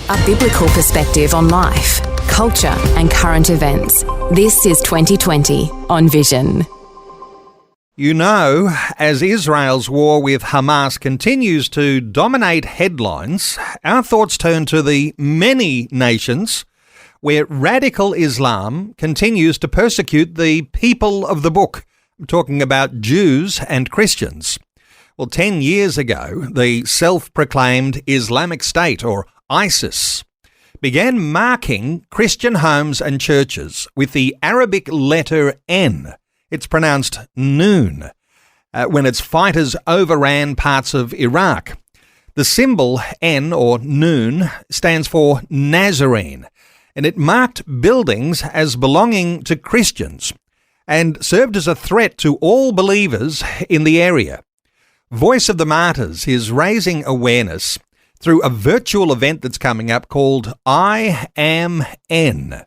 A biblical perspective on life, culture and current events. This is 2020 on Vision. You know, as Israel's war with Hamas continues to dominate headlines, our thoughts turn to the many nations where radical Islam continues to persecute the people of the book. I'm talking about Jews and Christians. Well, 10 years ago, the self-proclaimed Islamic State, or ISIS, began marking Christian homes and churches with the Arabic letter N. It's pronounced noon, when its fighters overran parts of Iraq. The symbol N, or noon, stands for Nazarene, and it marked buildings as belonging to Christians and served as a threat to all believers in the area. Voice of the Martyrs is raising awareness through a virtual event that's coming up called I Am N,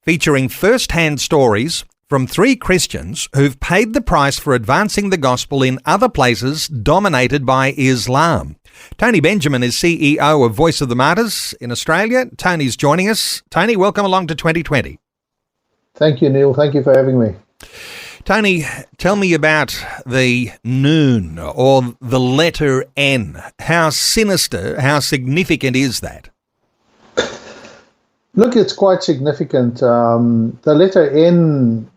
featuring first-hand stories from 3 Christians who've paid the price for advancing the gospel in other places dominated by Islam. Tony Benjamin is CEO of Voice of the Martyrs in Australia. Tony's joining us. Tony, welcome along to 2020. Thank you, Neil. Thank you for having me. Tony, tell me about the noon, or the letter N. How sinister, how significant is that? Look, it's quite significant. The letter N,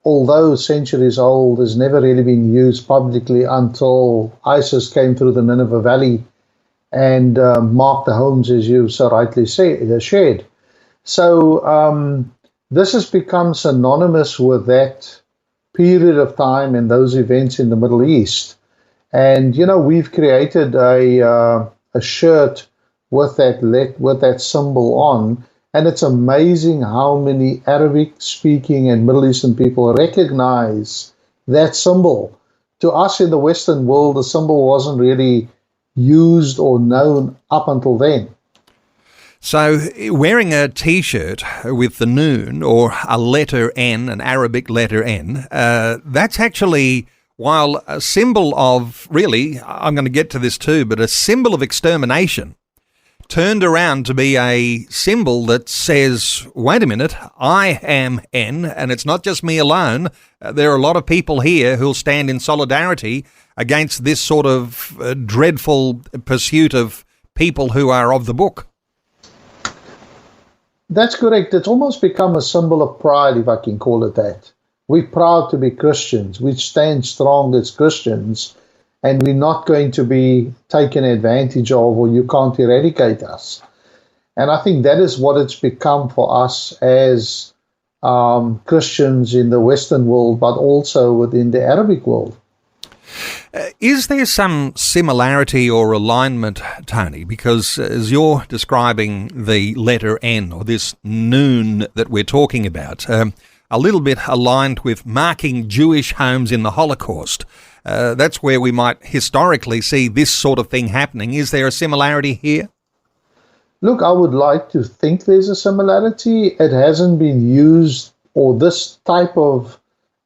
although centuries old, has never really been used publicly until ISIS came through the Nineveh Valley and marked the homes, as you so rightly shared. So this has become synonymous with that period of time and those events in the Middle East. And, you know, we've created a shirt with that symbol on. And it's amazing how many Arabic-speaking and Middle Eastern people recognize that symbol. To us in the Western world, the symbol wasn't really used or known up until then. So wearing a T-shirt with the noon, or a letter N, an Arabic letter N, that's actually, while a symbol of, really, I'm going to get to this too, but a symbol of extermination, turned around to be a symbol that says, wait a minute, I am N, and it's not just me alone. There are a lot of people here who'll stand in solidarity against this sort of dreadful pursuit of people who are of the book. That's correct. It's almost become a symbol of pride, if I can call it that. We're proud to be Christians. We stand strong as Christians, and we're not going to be taken advantage of, or you can't eradicate us. And I think that is what it's become for us as Christians in the Western world, but also within the Arabic world. Is there some similarity or alignment, Tony? Because as you're describing the letter N, or this noon that we're talking about, a little bit aligned with marking Jewish homes in the Holocaust. That's where we might historically see this sort of thing happening. Is there a similarity here? Look, I would like to think there's a similarity. It hasn't been used, or this type of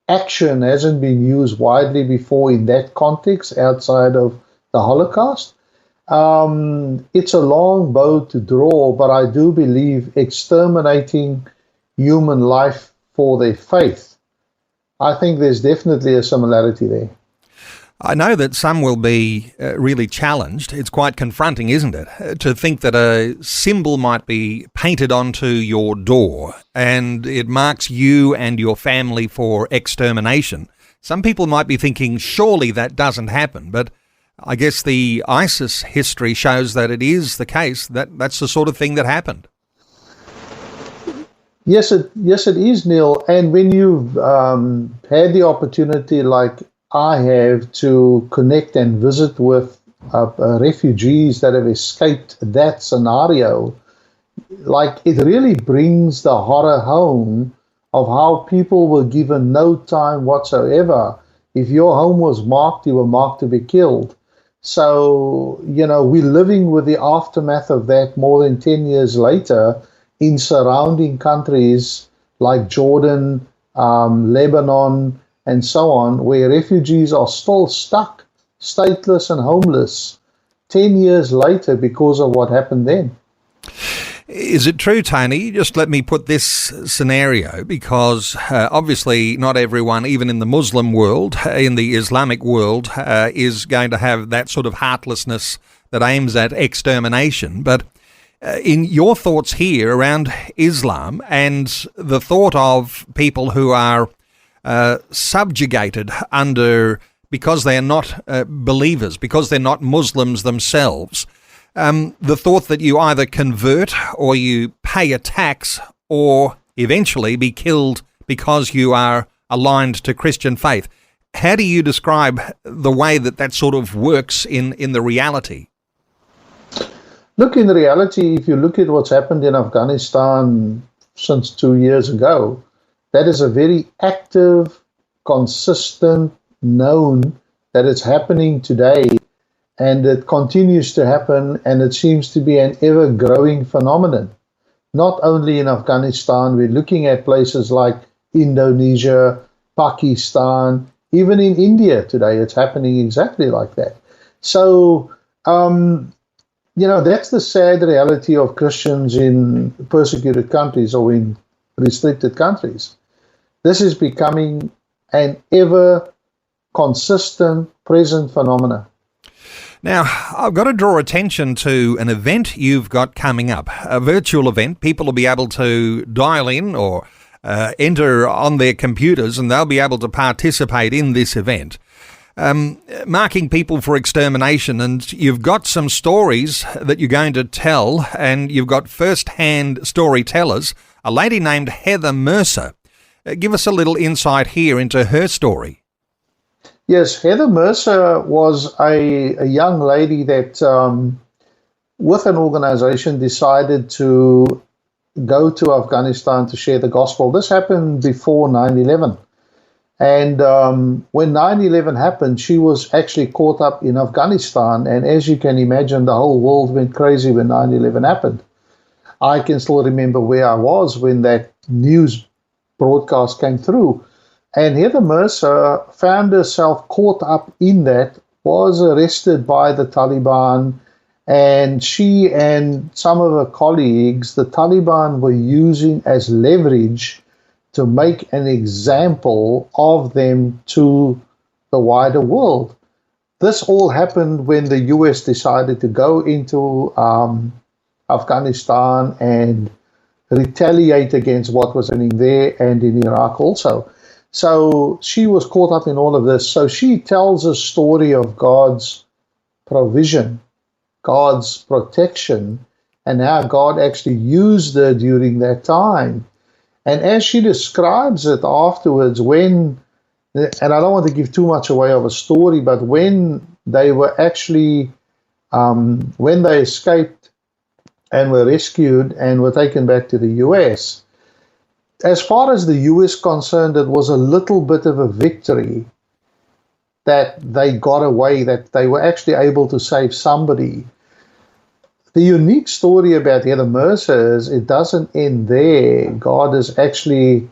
action hasn't been used widely before in that context outside of the Holocaust. It's a long bow to draw, but I do believe exterminating human life for their faith, I think there's definitely a similarity there. I know that some will be really challenged. It's quite confronting, isn't it, to think that a symbol might be painted onto your door and it marks you and your family for extermination. Some people might be thinking, surely that doesn't happen, but I guess the ISIS history shows that it is the case, that that's the sort of thing that happened. Yes, it is, Neil. And when you've had the opportunity, like I have, to connect and visit with refugees that have escaped that scenario, like, it really brings the horror home of how people were given no time whatsoever. If your home was marked, you were marked to be killed. So, you know, we're living with the aftermath of that more than 10 years later in surrounding countries like Jordan, Lebanon, and so on, where refugees are still stuck, stateless and homeless 10 years later because of what happened then. Is it true, Tony? Just let me put this scenario, because obviously not everyone, even in the Muslim world, in the Islamic world, is going to have that sort of heartlessness that aims at extermination. But in your thoughts here around Islam and the thought of people who are subjugated under, because they are not believers, because they're not Muslims themselves, the thought that you either convert or you pay a tax or eventually be killed because you are aligned to Christian faith. How do you describe the way that that sort of works in the reality? Look, in reality, if you look at what's happened in Afghanistan since 2 years ago, that is a very active, consistent, known that it's happening today, and it continues to happen, and it seems to be an ever-growing phenomenon. Not only in Afghanistan, we're looking at places like Indonesia, Pakistan, even in India today, it's happening exactly like that. So, that's the sad reality of Christians in persecuted countries or in restricted countries. This is becoming an ever consistent, present phenomena. Now, I've got to draw attention to an event you've got coming up, a virtual event. People will be able to dial in or enter on their computers, and they'll be able to participate in this event. Marking people for extermination, and you've got some stories that you're going to tell, and you've got first-hand storytellers, a lady named Heather Mercer. Give us a little insight here into her story. Yes, Heather Mercer was a young lady that, with an organization, decided to go to Afghanistan to share the gospel. This happened before 9/11. And when 9/11 happened, she was actually caught up in Afghanistan. And as you can imagine, the whole world went crazy when 9/11 happened. I can still remember where I was when that news broadcast came through. And Heather Mercer found herself caught up in that, was arrested by the Taliban, and she and some of her colleagues, the Taliban were using as leverage to make an example of them to the wider world. This all happened when the US decided to go into Afghanistan and retaliate against what was happening there and in Iraq also. So she was caught up in all of this. So she tells a story of God's provision, God's protection, and how God actually used her during that time. And as she describes it afterwards, and I don't want to give too much away of a story, but when they were actually, when they escaped and were rescued and were taken back to the US, as far as the US concerned, it was a little bit of a victory that they got away, that they were actually able to save somebody. The unique story about Heather Mercer is it doesn't end there. God has actually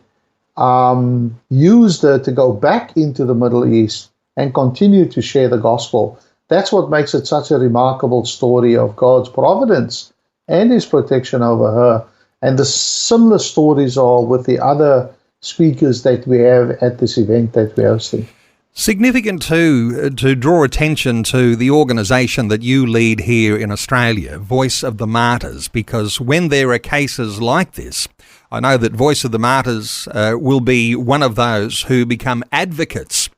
used her to go back into the Middle East and continue to share the gospel. That's what makes it such a remarkable story of God's providence and His protection over her. And the similar stories are with the other speakers that we have at this event that we're hosting. Significant too to draw attention to the organisation that you lead here in Australia, Voice of the Martyrs, because when there are cases like this, I know that Voice of the Martyrs will be one of those who become advocates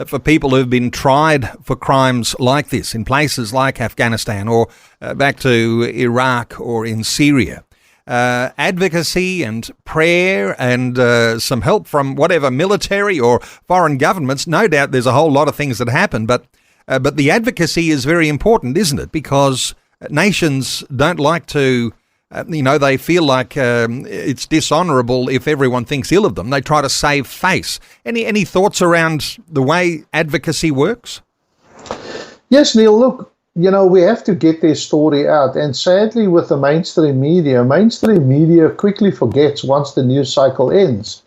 for people who've been tried for crimes like this in places like Afghanistan or back to Iraq or in Syria. Advocacy and prayer and some help from whatever military or foreign governments. No doubt there's a whole lot of things that happen, but the advocacy is very important, isn't it? Because nations don't like to, they feel like it's dishonourable if everyone thinks ill of them. They try to save face. Any thoughts around the way advocacy works? Yes, Neil, look. We have to get their story out. And sadly, with the mainstream media quickly forgets once the news cycle ends.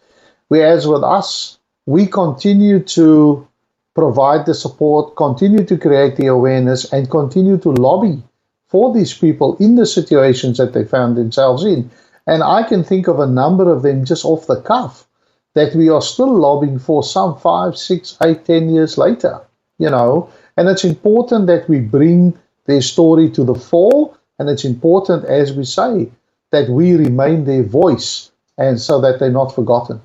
Whereas with us, we continue to provide the support, continue to create the awareness, and continue to lobby for these people in the situations that they found themselves in. And I can think of a number of them just off the cuff that we are still lobbying for some 5, 6, 8, 10 years later, And it's important that we bring their story to the fore, and it's important, as we say, that we remain their voice, and so that they're not forgotten.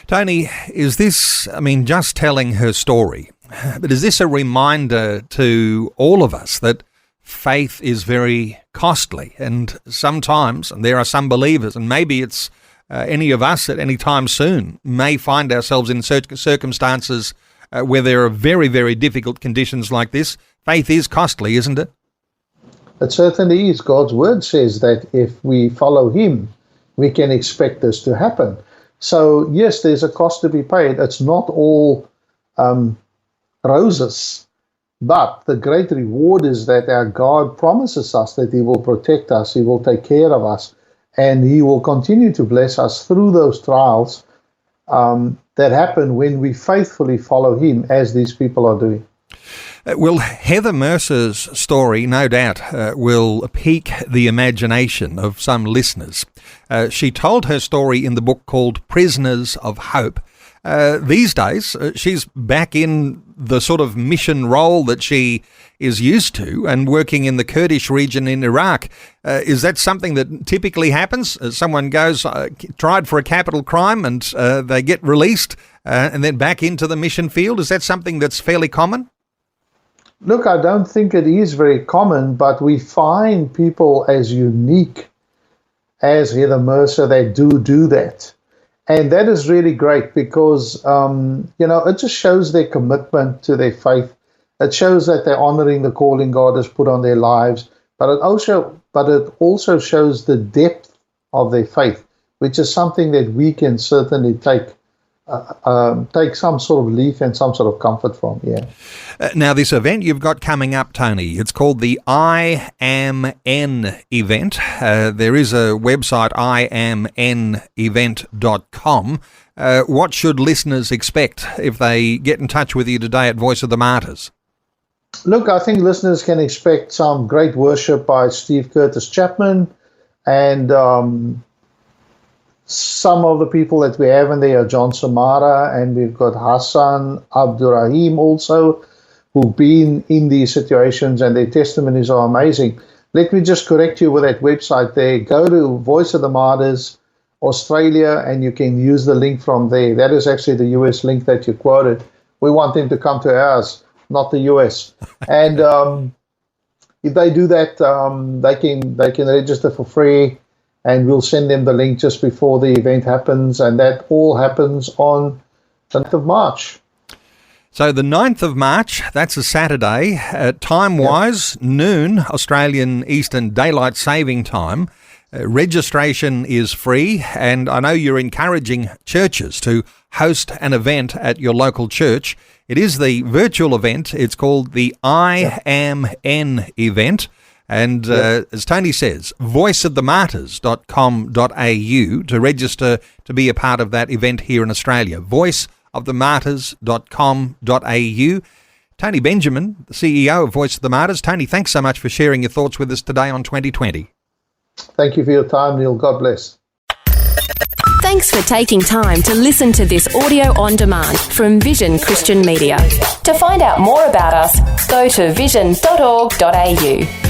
Tony, is this, just telling her story, but is this a reminder to all of us that faith is very costly, and sometimes, and there are some believers, and maybe it's any of us at any time soon, may find ourselves in circumstances where there are very, very difficult conditions like this. Faith is costly, isn't it? It certainly is. God's word says that if we follow him, we can expect this to happen. So, yes, there's a cost to be paid. It's not all roses, but the great reward is that our God promises us that he will protect us, he will take care of us, and he will continue to bless us through those trials that happen when we faithfully follow him, as these people are doing. Well, Heather Mercer's story, no doubt, will pique the imagination of some listeners. She told her story in the book called Prisoners of Hope. These days, she's back in the sort of mission role that she is used to and working in the Kurdish region in Iraq. Is that something that typically happens? Someone goes, tried for a capital crime, and they get released and then back into the mission field? Is that something that's fairly common? Look, I don't think it is very common, but we find people as unique as Heather Mercer that do that. And that is really great because, it just shows their commitment to their faith. It shows that they're honoring the calling God has put on their lives, but it also shows the depth of their faith, which is something that we can certainly take some sort of leaf and some sort of comfort from, yeah. Now, this event you've got coming up, Tony, it's called the I Am N event. There is a website, imnevent.com. What should listeners expect if they get in touch with you today at Voice of the Martyrs? Look, I think listeners can expect some great worship by Steve Curtis Chapman, and some of the people that we have in there are John Samara, and we've got Hassan Abdurrahim also, who've been in these situations, and their testimonies are amazing. Let me just correct you with that website there. Go to Voice of the Martyrs Australia, and you can use the link from there. That is actually the US link that you quoted. We want them to come to ours, not the US. And if they do that, they can register for free, and we'll send them the link just before the event happens, and that all happens on the 9th of March. So the 9th of March, that's a Saturday, time-wise, noon, Australian Eastern Daylight Saving Time. Registration is free, and I know you're encouraging churches to host an event at your local church. It is the virtual event. It's called the I Am N event. And as Tony says, voiceofthemartyrs.com.au to register to be a part of that event here in Australia. Voiceofthemartyrs.com.au. Tony Benjamin, the CEO of Voice of the Martyrs. Tony, thanks so much for sharing your thoughts with us today on 2020. Thank you for your time, Neil. God bless. Thanks for taking time to listen to this audio on demand from Vision Christian Media. To find out more about us, go to vision.org.au.